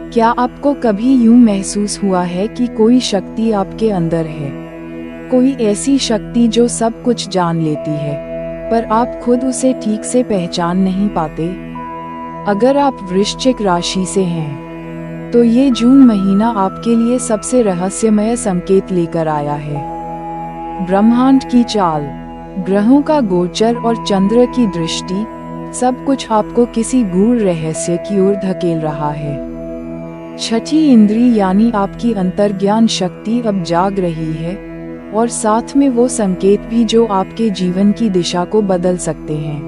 क्या आपको कभी यूं महसूस हुआ है कि कोई शक्ति आपके अंदर है, कोई ऐसी शक्ति जो सब कुछ जान लेती है, पर आप खुद उसे ठीक से पहचान नहीं पाते? अगर आप वृश्चिक राशि से हैं, तो ये जून महीना आपके लिए सबसे रहस्यमय संकेत लेकर आया है। ब्रह्मांड की चाल, ग्रहों का गोचर और चंद्र की दृष्टि, सब कुछ आपको किसी गूढ़ रहस्य की ओर धकेल रहा है। छठी इंद्री यानी आपकी अंतर्ज्ञान शक्ति अब जाग रही है, और साथ में वो संकेत भी जो आपके जीवन की दिशा को बदल सकते हैं।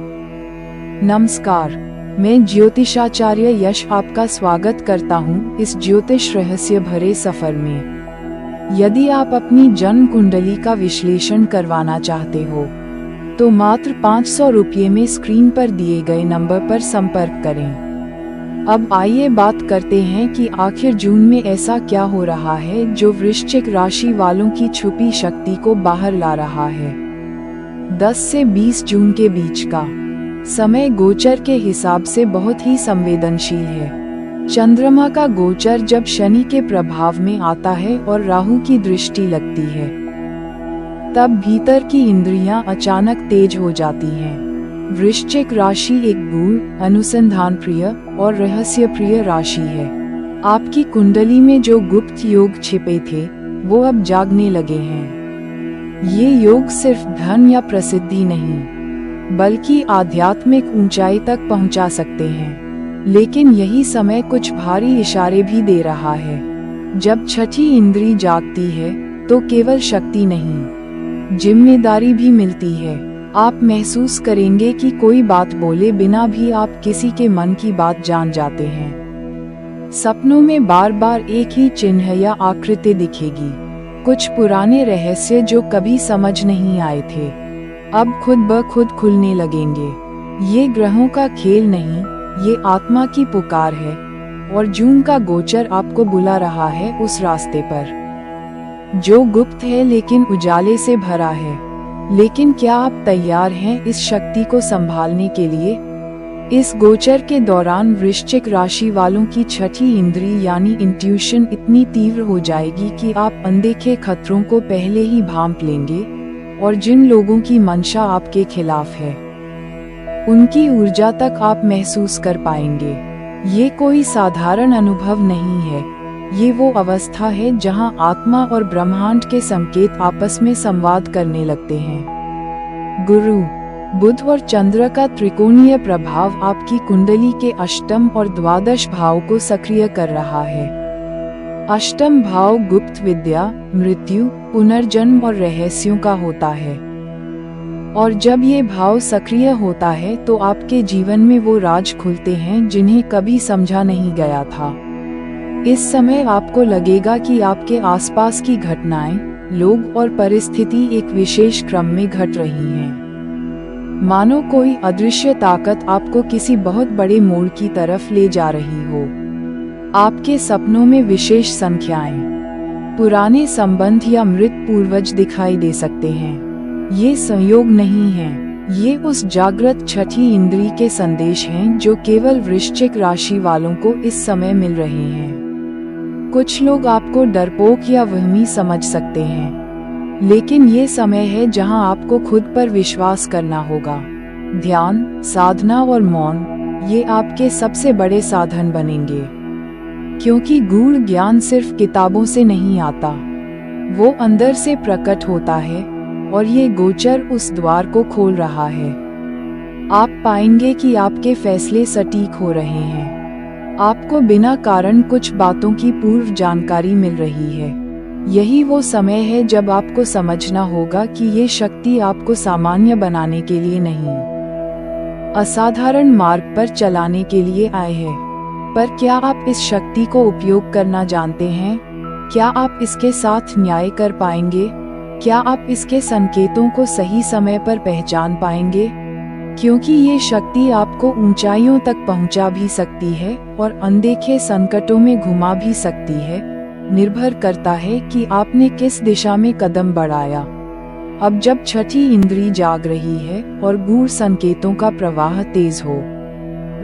नमस्कार, मैं ज्योतिषाचार्य यश आपका स्वागत करता हूँ इस ज्योतिष रहस्य भरे सफर में। यदि आप अपनी जन्म कुंडली का विश्लेषण करवाना चाहते हो, तो मात्र 500 रुपये में स्क्रीन पर दिए गए नंबर पर संपर्क करें। अब आइए बात करते हैं कि आखिर जून में ऐसा क्या हो रहा है जो वृश्चिक राशि वालों की छुपी शक्ति को बाहर ला रहा है। 10 से 20 जून के बीच का समय गोचर के हिसाब से बहुत ही संवेदनशील है। चंद्रमा का गोचर जब शनि के प्रभाव में आता है और राहु की दृष्टि लगती है, तब भीतर की इंद्रियां अचानक तेज हो जाती हैं। वृश्चिक राशि एक गूढ़, अनुसंधान प्रिय और रहस्य प्रिय राशि है। आपकी कुंडली में जो गुप्त योग छिपे थे, वो अब जागने लगे हैं। ये योग सिर्फ धन या प्रसिद्धि नहीं, बल्कि आध्यात्मिक ऊंचाई तक पहुंचा सकते हैं। लेकिन यही समय कुछ भारी इशारे भी दे रहा है। जब छठी इंद्री जागती है, तो केवल शक्ति नहीं, जिम्मेदारी भी मिलती है। आप महसूस करेंगे कि कोई बात बोले बिना भी आप किसी के मन की बात जान जाते हैं। सपनों में बार बार एक ही चिन्ह या आकृति दिखेगी। कुछ पुराने रहस्य जो कभी समझ नहीं आए थे, अब खुद ब खुद खुलने लगेंगे। ये ग्रहों का खेल नहीं, ये आत्मा की पुकार है, और जून का गोचर आपको बुला रहा है उस रास्ते पर जो गुप्त है लेकिन उजाले से भरा है। लेकिन क्या आप तैयार हैं इस शक्ति को संभालने के लिए? इस गोचर के दौरान वृश्चिक राशि वालों की छठी इंद्री यानी इंट्यूशन इतनी तीव्र हो जाएगी कि आप अनदेखे खतरों को पहले ही भांप लेंगे, और जिन लोगों की मंशा आपके खिलाफ है, उनकी ऊर्जा तक आप महसूस कर पाएंगे। ये कोई साधारण अनुभव नहीं है, ये वो अवस्था है जहां आत्मा और ब्रह्मांड के संकेत आपस में संवाद करने लगते हैं। गुरु, बुध और चंद्र का त्रिकोणीय प्रभाव आपकी कुंडली के अष्टम और द्वादश भाव को सक्रिय कर रहा है। अष्टम भाव गुप्त विद्या, मृत्यु, पुनर्जन्म और रहस्यों का होता है, और जब ये भाव सक्रिय होता है तो आपके जीवन में वो राज खुलते हैं जिन्हें कभी समझा नहीं गया था। इस समय आपको लगेगा कि आपके आसपास की घटनाएं, लोग और परिस्थिति एक विशेष क्रम में घट रही हैं। मानो कोई अदृश्य ताकत आपको किसी बहुत बड़े मोड़ की तरफ ले जा रही हो। आपके सपनों में विशेष संख्याएं, पुराने संबंध या मृत पूर्वज दिखाई दे सकते हैं। ये संयोग नहीं है, ये उस जागृत छठी इंद्री के संदेश हैं जो केवल वृश्चिक राशि वालों को इस समय मिल रहे हैं। कुछ लोग आपको डरपोक या वहमी समझ सकते हैं, लेकिन ये समय है जहां आपको खुद पर विश्वास करना होगा। ध्यान, साधना और मौन, ये आपके सबसे बड़े साधन बनेंगे, क्योंकि गूढ़ ज्ञान सिर्फ किताबों से नहीं आता, वो अंदर से प्रकट होता है, और ये गोचर उस द्वार को खोल रहा है। आप पाएंगे कि आपके फैसले सटीक हो रहे हैं। आपको बिना कारण कुछ बातों की पूर्व जानकारी मिल रही है। यही वो समय है जब आपको समझना होगा कि ये शक्ति आपको सामान्य बनाने के लिए नहीं, असाधारण मार्ग पर चलाने के लिए आए है। पर क्या आप इस शक्ति को उपयोग करना जानते हैं? क्या आप इसके साथ न्याय कर पाएंगे? क्या आप इसके संकेतों को सही समय पर पहचान पाएंगे? क्योंकि ये शक्ति आपको ऊंचाइयों तक पहुंचा भी सकती है और अनदेखे संकटों में घुमा भी सकती है। निर्भर करता है कि आपने किस दिशा में कदम बढ़ाया। अब जब छठी इंद्री जाग रही है और गूढ़ संकेतों का प्रवाह तेज हो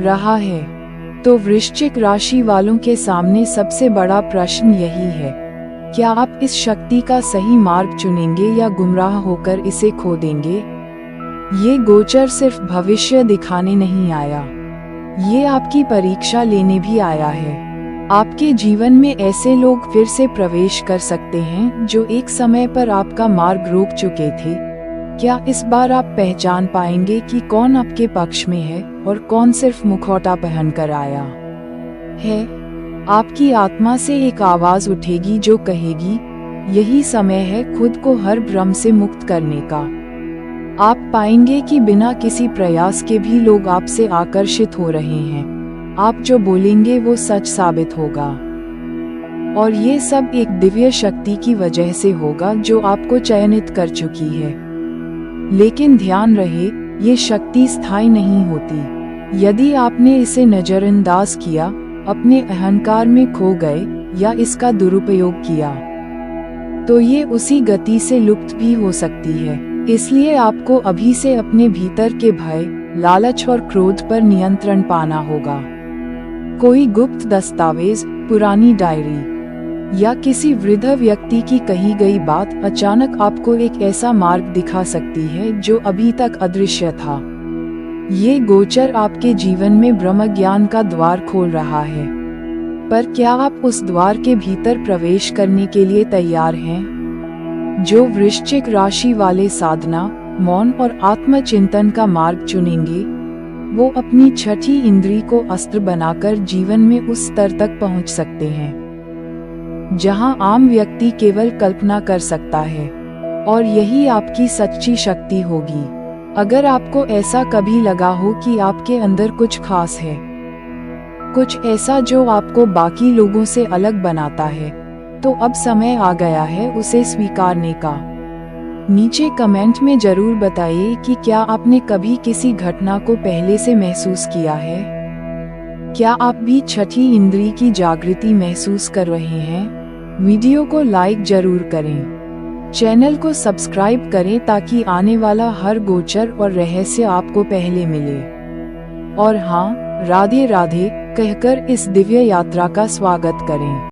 रहा है, तो वृश्चिक राशि वालों के सामने सबसे बड़ा प्रश्न यही है, क्या आप इस शक्ति का सही मार्ग चुनेंगे या गुमराह होकर इसे खो देंगे? ये गोचर सिर्फ भविष्य दिखाने नहीं आया, ये आपकी परीक्षा लेने भी आया है। आपके जीवन में ऐसे लोग फिर से प्रवेश कर सकते हैं जो एक समय पर आपका मार्ग रोक चुके थे। क्या इस बार आप पहचान पाएंगे कि कौन आपके पक्ष में है और कौन सिर्फ मुखौटा पहनकर आया है? आपकी आत्मा से एक आवाज उठेगी जो कहेगी, यही समय है खुद को हर भ्रम से मुक्त करने का। आप पाएंगे कि बिना किसी प्रयास के भी लोग आपसे आकर्षित हो रहे हैं। आप जो बोलेंगे वो सच साबित होगा, और ये सब एक दिव्य शक्ति की वजह से होगा जो आपको चयनित कर चुकी है। लेकिन ध्यान रहे, ये शक्ति स्थायी नहीं होती। यदि आपने इसे नजरअंदाज किया, अपने अहंकार में खो गए या इसका दुरुपयोग किया, तो ये उसी गति से लुप्त भी हो सकती है। इसलिए आपको अभी से अपने भीतर के भय, लालच और क्रोध पर नियंत्रण पाना होगा। कोई गुप्त दस्तावेज, पुरानी डायरी या किसी वृद्ध व्यक्ति की कही गई बात अचानक आपको एक ऐसा मार्ग दिखा सकती है जो अभी तक अदृश्य था। ये गोचर आपके जीवन में ब्रह्म ज्ञान का द्वार खोल रहा है, पर क्या आप उस द्वार के भीतर प्रवेश करने के लिए तैयार हैं? जो वृश्चिक राशि वाले साधना, मौन और आत्मचिंतन का मार्ग चुनेंगे, वो अपनी छठी इंद्री को अस्त्र बनाकर जीवन में उस स्तर तक पहुंच सकते हैं जहां आम व्यक्ति केवल कल्पना कर सकता है, और यही आपकी सच्ची शक्ति होगी। अगर आपको ऐसा कभी लगा हो कि आपके अंदर कुछ खास है, कुछ ऐसा जो आपको बाकी लोगों से अलग बनाता है, तो अब समय आ गया है उसे स्वीकारने का। नीचे कमेंट में जरूर बताइए कि क्या आपने कभी किसी घटना को पहले से महसूस किया है? क्या आप भी छठी इंद्री की जागृति महसूस कर रहे हैं? वीडियो को लाइक जरूर करें, चैनल को सब्सक्राइब करें ताकि आने वाला हर गोचर और रहस्य आपको पहले मिले। और हाँ, राधे राधे कहकर इस दिव्य यात्रा का स्वागत करें।